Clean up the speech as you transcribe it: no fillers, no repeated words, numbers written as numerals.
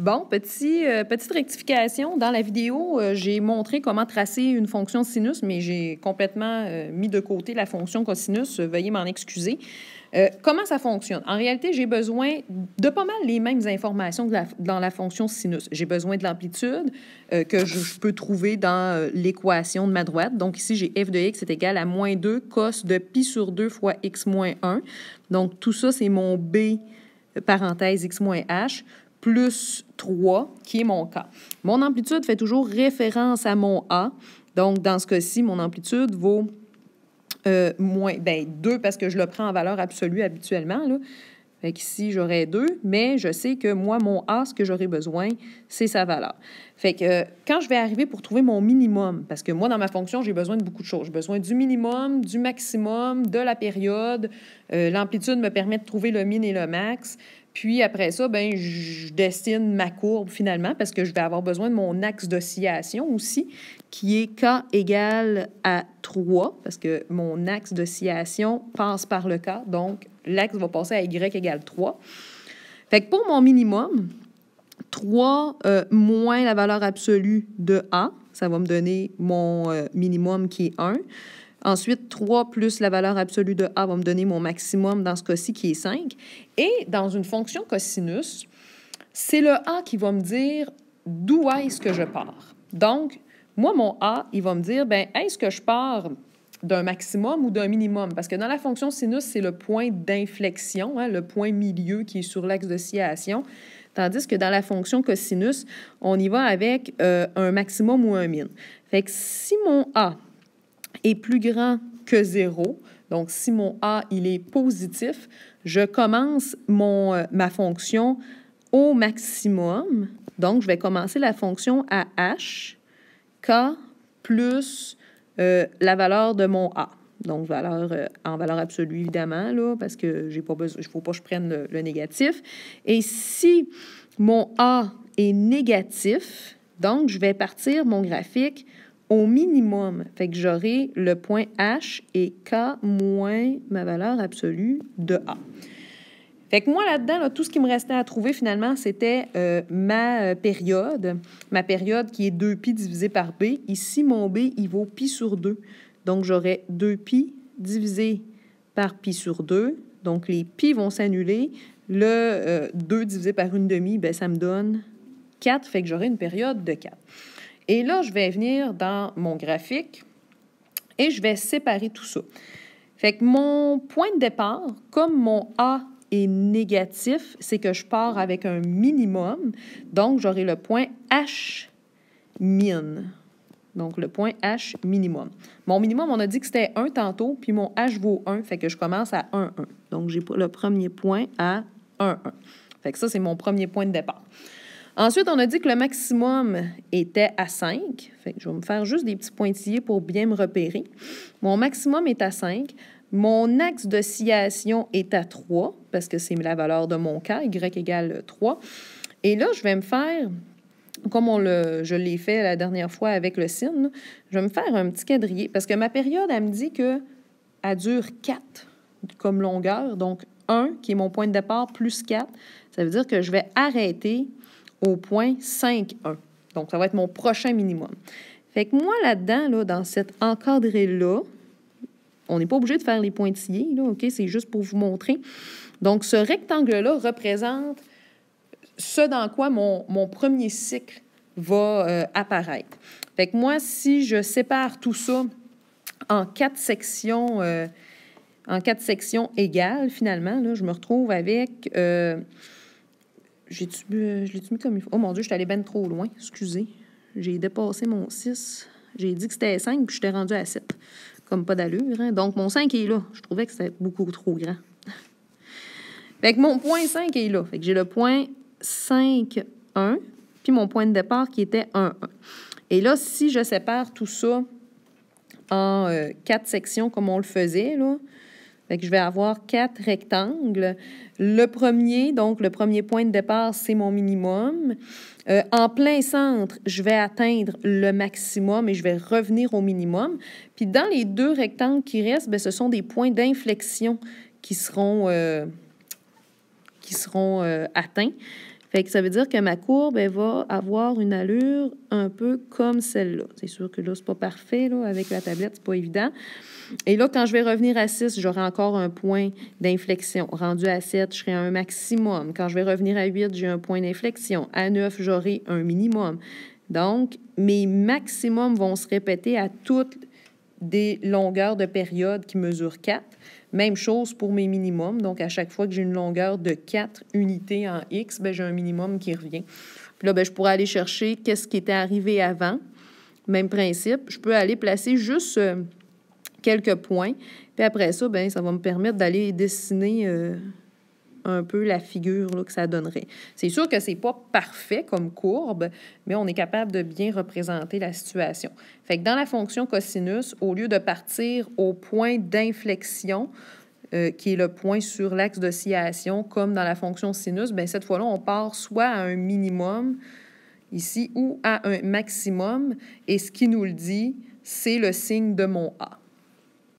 Bon, petite rectification. Dans la vidéo, j'ai montré comment tracer une fonction sinus, mais j'ai complètement mis de côté la fonction cosinus. Veuillez m'en excuser. Comment ça fonctionne? En réalité, j'ai besoin de pas mal les mêmes informations que dans la fonction sinus. J'ai besoin de l'amplitude que je peux trouver dans l'équation de ma droite. Donc ici, j'ai f de x est égal à moins 2 cos de pi sur 2 fois x moins 1. Donc tout ça, c'est mon b, parenthèse x moins h, plus 3, qui est mon K. Mon amplitude fait toujours référence à mon A. Donc, dans ce cas-ci, mon amplitude vaut moins 2 parce que je le prends en valeur absolue habituellement, là. Fait qu'ici, j'aurais 2, mais je sais que moi, mon A, ce que j'aurais besoin, c'est sa valeur. Fait que quand je vais arriver pour trouver mon minimum, parce que moi, dans ma fonction, j'ai besoin de beaucoup de choses. J'ai besoin du minimum, du maximum, de la période. L'amplitude me permet de trouver le min et le max. Puis après ça, ben je dessine ma courbe finalement parce que je vais avoir besoin de mon axe d'oscillation aussi, qui est K égale à 3, parce que mon axe d'oscillation passe par le K, donc l'axe va passer à Y égale 3. Fait que pour mon minimum, 3 moins la valeur absolue de A, ça va me donner mon minimum qui est 1. Ensuite, 3 plus la valeur absolue de A va me donner mon maximum dans ce cas-ci qui est 5. Et dans une fonction cosinus, c'est le A qui va me dire d'où est-ce que je pars. Donc, moi, mon A, il va me dire, bien, est-ce que je pars d'un maximum ou d'un minimum? Parce que dans la fonction sinus, c'est le point d'inflexion, hein, le point milieu qui est sur l'axe d'oscillation. Tandis que dans la fonction cosinus, on y va avec un maximum ou un min. Fait que si mon A est plus grand que 0, donc si mon A il est positif, je commence ma fonction au maximum. Donc, je vais commencer la fonction à h, k plus la valeur de mon A. Donc, en valeur absolue, évidemment, là, parce que j'ai pas besoin, il ne faut pas que je prenne le négatif. Et si mon A est négatif, donc, je vais partir mon graphique au minimum. Fait que j'aurai le point H et K moins ma valeur absolue de A. Fait que moi, là-dedans, là, tout ce qui me restait à trouver, finalement, c'était ma période qui est 2pi divisé par B. Ici, mon B, il vaut pi sur 2. Donc, j'aurai 2pi divisé par pi sur 2. Donc, les pi vont s'annuler. Le 2 divisé par 1/2, bien, ça me donne 4. Fait que j'aurai une période de 4. Et là, je vais venir dans mon graphique et je vais séparer tout ça. Fait que mon point de départ, comme mon A est négatif, c'est que je pars avec un minimum. Donc, j'aurai le point H min. Donc, le point H minimum. Mon minimum, on a dit que c'était 1 tantôt, puis mon H vaut 1, fait que je commence à 1, 1. Donc, j'ai le premier point à 1, 1. Fait que ça, c'est mon premier point de départ. Ensuite, on a dit que le maximum était à 5. Fait que je vais me faire juste des petits pointillés pour bien me repérer. Mon maximum est à 5. Mon axe d'oscillation est à 3, parce que c'est la valeur de mon K, Y égale 3. Et là, je vais me faire, comme je l'ai fait la dernière fois avec le sin, là, je vais me faire un petit quadrillé, parce que ma période, elle me dit qu'elle dure 4 comme longueur, donc 1, qui est mon point de départ, plus 4. Ça veut dire que je vais arrêter au point 5, 1. Donc, ça va être mon prochain minimum. Fait que moi, là-dedans, là, dans cet encadré-là, on n'est pas obligé de faire les pointillés, là, OK? C'est juste pour vous montrer. Donc, ce rectangle-là représente ce dans quoi mon premier cycle va apparaître. Fait que moi, si je sépare tout ça en 4 sections, égales, finalement, là, je me retrouve avec... je l'ai-tu mis comme il faut? Oh mon Dieu, je suis allée bien trop loin. Excusez. J'ai dépassé mon 6. J'ai dit que c'était 5, puis je t'ai rendu à 7. Comme pas d'allure, hein? Donc, mon 5 est là. Je trouvais que c'était beaucoup trop grand. Fait que mon point 5 est là. Fait que j'ai le point 5, 1, puis mon point de départ qui était 1, 1. Et là, si je sépare tout ça en 4 sections comme on le faisait, là, fait que je vais avoir 4 rectangles. Le premier point de départ, c'est mon minimum. En plein centre, je vais atteindre le maximum et je vais revenir au minimum. Puis dans les 2 rectangles qui restent, bien, ce sont des points d'inflexion qui seront atteints. Fait que ça veut dire que ma courbe, elle va avoir une allure un peu comme celle-là. C'est sûr que là, c'est pas parfait, là, avec la tablette, c'est pas évident. Et là, quand je vais revenir à 6, j'aurai encore un point d'inflexion. Rendu à 7, je serai à un maximum. Quand je vais revenir à 8, j'ai un point d'inflexion. À 9, j'aurai un minimum. Donc, mes maximums vont se répéter à toutes des longueurs de période qui mesurent 4. Même chose pour mes minimums. Donc, à chaque fois que j'ai une longueur de 4 unités en X, bien, j'ai un minimum qui revient. Puis là, bien, je pourrais aller chercher qu'est-ce qui était arrivé avant. Même principe. Je peux aller placer juste quelques points. Puis après ça, bien, ça va me permettre d'aller dessiner un peu la figure là, que ça donnerait. C'est sûr que c'est pas parfait comme courbe, mais on est capable de bien représenter la situation. Fait que dans la fonction cosinus, au lieu de partir au point d'inflexion, qui est le point sur l'axe d'oscillation, comme dans la fonction sinus, bien, cette fois-là, on part soit à un minimum, ici, ou à un maximum, et ce qui nous le dit, c'est le signe de mon A.